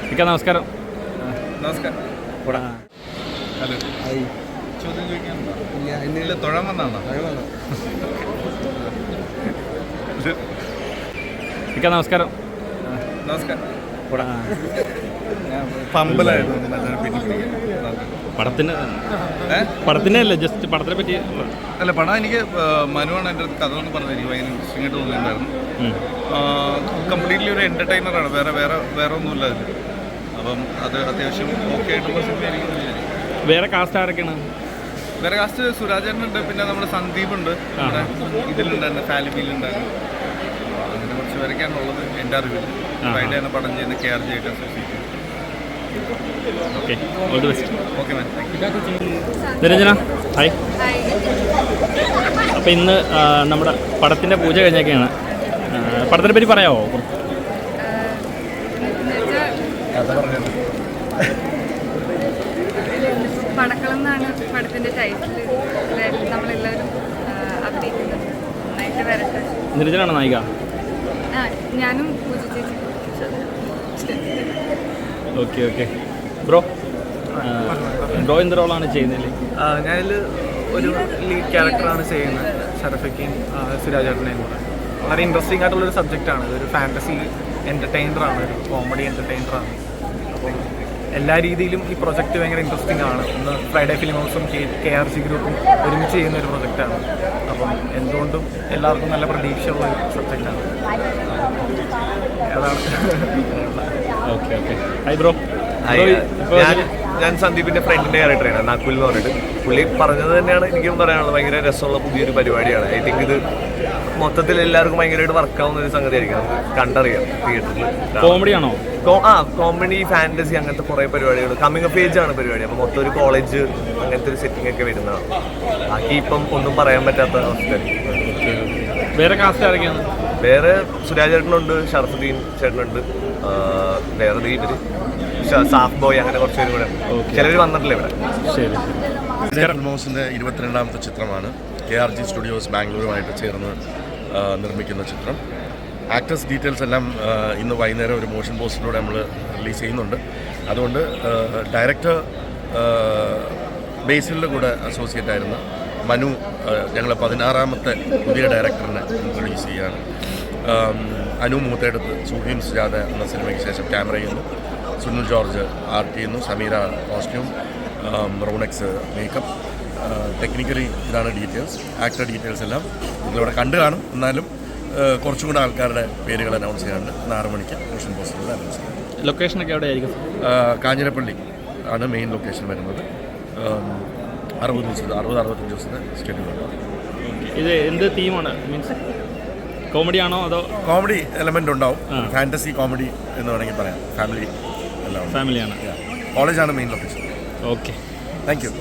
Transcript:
നമസ്കാരം. നമസ്കാരം. ഹലോ. ചോദ്യം ചോദിക്കാനുണ്ടോ? തൊഴാൻ വന്നാണോ? നമസ്കാരം. നമസ്കാരം. പമ്പലായിരുന്നു പടത്തിൻ്റെ അല്ലേ, ജസ്റ്റ് പടത്തിനെ പറ്റി അല്ല. പടം എനിക്ക് മനുവാണ് എൻ്റെ കഥ എന്ന് പറഞ്ഞത്. എനിക്ക് ഭയങ്കര ഇൻട്രസ്റ്റിംഗ് ആയിട്ട് തോന്നിയിട്ടുണ്ടായിരുന്നു. കംപ്ലീറ്റ്ലി ഒരു എൻ്റർടൈനറാണ്, വേറെ ഒന്നുമില്ല അതിൽ. അപ്പം അത് അത്യാവശ്യം ഓക്കെ ആയിട്ടുള്ള സിനിമയായിരിക്കും വിചാരിക്കും. വേറെ കാസ്റ്റ് ആരൊക്കെയാണ്? വേറെ കാസ്റ്റ് സുരാജേട്ടനുണ്ട്, പിന്നെ നമ്മുടെ സന്ദീപ് ഉണ്ട്, നമ്മുടെ ഇതിലുണ്ടായിരുന്നു, ഫാലിബിയിലുണ്ടായിരുന്നു. അങ്ങനെ കുറച്ച് പേരൊക്കെയാണുള്ളത് എൻ്റെ അറിവിൽ. ഫ്രൈഡേയാണ് പടം ചെയ്യുന്ന KRJ ഒക്കെ associate. Okay, all the best. Okay ma'am, thank you. Niranjana, hi. അപ്പോൾ ഇന്ന് നമ്മുടെ പടത്തിൻ്റെ പൂജ കഴിഞ്ഞൊക്കെയാണ്. പടത്തിനെ പറ്റി പറയാമോ? പടക്കളം എന്നാണ് പടത്തിൻ്റെ ടൈറ്റിൽ. നമ്മളെല്ലാവരും അഭിനയിക്കുന്നത്. നന്നായിട്ട് വരട്ടെ. നിരഞ്ജനാണ് നായിക. ഞാനും പൂജ ചേച്ചി. Okay okay. ബ്രോ എന്ത് റോളാണ് ചെയ്യുന്നില്ലേ? ഞാനിൽ ഒരു ലീഡ് ക്യാരക്ടറാണ് ചെയ്യുന്നത്. ഷറഫയ്ക്കും സുരാജേട്ടനെയും കൂടെ. വളരെ ഇൻട്രസ്റ്റിംഗ് ആയിട്ടുള്ളൊരു സബ്ജക്റ്റാണ്. ഇതൊരു ഫാൻറ്റസി എൻ്റർടൈനറാണ്, ഒരു കോമഡി എൻ്റർടൈനറാണ്. അപ്പം എല്ലാ രീതിയിലും ഈ പ്രൊജക്റ്റ് ഭയങ്കര ഇൻട്രസ്റ്റിംഗ് ആണ്. ഒന്ന് ഫ്രൈഡേ ഫിലിം ഹൗസും KRC ഗ്രൂപ്പും ഒരുമിച്ച് ചെയ്യുന്ന ഒരു പ്രൊജക്റ്റാണ്. അപ്പം എന്തുകൊണ്ടും എല്ലാവർക്കും നല്ല പ്രതീക്ഷയുള്ള ഒരു സബ്ജക്റ്റാണ്. അതാണ്. Okay okay. Hi bro. ഞാൻ സന്ദീപിൻ്റെ ഫ്രണ്ടിൻ്റെ ക്യാരക്ടറാണ്, നക്കുൽ എന്ന് പറഞ്ഞിട്ട്. പുള്ളി പറഞ്ഞത് തന്നെയാണ് എനിക്കും പറയാനുള്ളത്. ഭയങ്കര രസമുള്ള പുതിയൊരു പരിപാടിയാണ്. ഐ തിങ്ക് ഇത് മൊത്തത്തിൽ എല്ലാവർക്കും ഭയങ്കരമായിട്ട് വർക്കാവുന്ന ഒരു സംഗതിയായിരിക്കും. നമുക്ക് കണ്ടറിയാം തിയേറ്ററിൽ. കോമഡിയാണോ? കോമഡി, ഫാൻറ്റസി, അങ്ങനത്തെ കുറേ പരിപാടികൾ. കമ്മിങ് ഓഫ് ഏജ് ആണ് പരിപാടി. അപ്പോൾ മൊത്തം ഒരു കോളേജ് അങ്ങനത്തെ ഒരു സെറ്റിംഗ് ഒക്കെ വരുന്നതാണ്. ബാക്കി ഇപ്പം ഒന്നും പറയാൻ പറ്റാത്ത അവസ്ഥ. വേറെ കാസ്റ്റ് ആരൊക്കെയാണ്? വേറെ സുരാജ് ചേട്ടനുണ്ട്, ഷറഫുദ്ദീൻ ചേട്ടനുണ്ട്, വേറെ ഇവര് സാഫ് ബോയ്, അങ്ങനെ കുറച്ച് പേരും കൂടെ ചിലർ വന്നിട്ടില്ല ഇവിടെ. ശരി. ഫിലിമോസിൻ്റെ 22ാമത്തെ ചിത്രമാണ്. KRG സ്റ്റുഡിയോസ് ബാംഗ്ലൂരുമായിട്ട് ചേർന്ന് നിർമ്മിക്കുന്ന ചിത്രം. ആക്ടേഴ്സ് ഡീറ്റെയിൽസ് എല്ലാം ഇന്ന് വൈകുന്നേരം ഒരു മോഷൻ പോസ്റ്ററിലൂടെ നമ്മൾ റിലീസ് ചെയ്യുന്നുണ്ട്. അതുകൊണ്ട് ഡയറക്ടർ ബേസിലിൻ്റെ കൂടെ അസോസിയേറ്റ് ആയിരുന്ന മനു ഞങ്ങൾ 16ാമത്തെ പുതിയ ഡയറക്ടറിനെ ഇൻട്രൊഡ്യൂസ് ചെയ്യുകയാണ്. അനു മൂത്തേടത്ത് സൂഫിയും സുജാത എന്ന സിനിമയ്ക്ക് ശേഷം ക്യാമറ ചെയ്യുന്നു. സുനിൽ ജോർജ് ആർട്ട് ചെയ്യുന്നു. Sameera costume, Ronex makeup. Technically ഇതാണ് ഡീറ്റെയിൽസ്. ആക്ടർ ഡീറ്റെയിൽസ് എല്ലാം നിങ്ങളിവിടെ കണ്ടു കാണും. എന്നാലും കുറച്ചും കൂടെ ആൾക്കാരുടെ പേരുകൾ അനൗൺസ് ചെയ്യാനുണ്ട്. 6 മണിക്ക് മോഷൻ പോസ്റ്ററിൽ അനൗൺസ് ചെയ്യും. ലൊക്കേഷനൊക്കെ എവിടെയായിരിക്കും? കാഞ്ഞിരപ്പള്ളി ആണ് മെയിൻ ലൊക്കേഷൻ വരുന്നത്. 60-65 ദിവസത്തെ സ്കെഡ്യൂളുണ്ട്. ഇത് എന്ത് തീമാണ്? മീൻസ് കോമഡി ആണോ അതോ? കോമഡി എലമെൻ്റ് ഉണ്ടാവും. ഫാൻറ്റസി കോമഡി എന്ന് വേണമെങ്കിൽ പറയാം. ഫാമിലിയാണ്. ഫാമിലിയാണ്. കോളേജാണ് main location. Okay, thank you.